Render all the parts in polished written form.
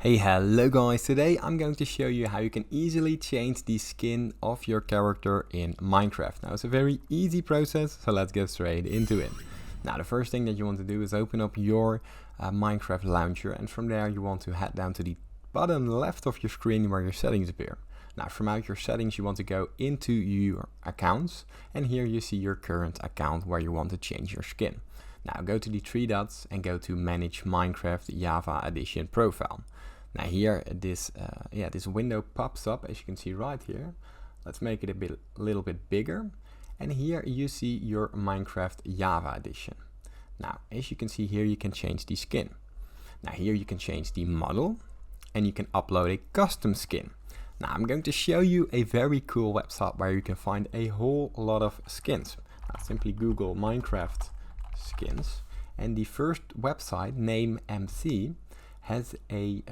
Hey, hello guys, today I'm going to show you how you can easily change the skin of your character in Minecraft. Now it's a very easy process, so let's get straight into it. Now the first thing that you want to do is open up your Minecraft launcher, and from there you want to head down to the bottom left of your screen where your settings appear. Now from out your settings you want to go into your accounts, and here you see your current account where you want to change your skin. Now go to the three dots and go to Manage Minecraft Java Edition Profile. Now here this window pops up, as you can see right here. Let's make it a little bit bigger, and here you see your Minecraft Java Edition. Now as you can see here, you can change the skin. Now here you can change the model, and you can upload a custom skin. Now I'm going to show you a very cool website where you can find a whole lot of skins. Now, simply Google Minecraft skins, and the first website, Name MC, has a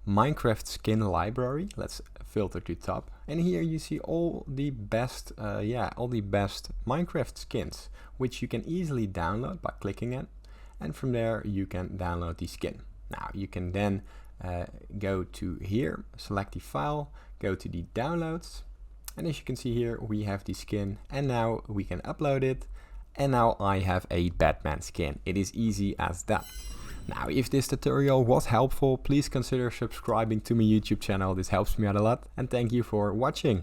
Minecraft skin library. Let's filter to top, and here you see all the best Minecraft skins, which you can easily download by clicking it, and from there you can download the skin. Now you can then go to here, select the file, go to the downloads, and as you can see here we have the skin, and now we can upload it, and now I have a Batman skin. It is easy as that. Now, if this tutorial was helpful, please consider subscribing to my YouTube channel. This helps me out a lot, and thank you for watching.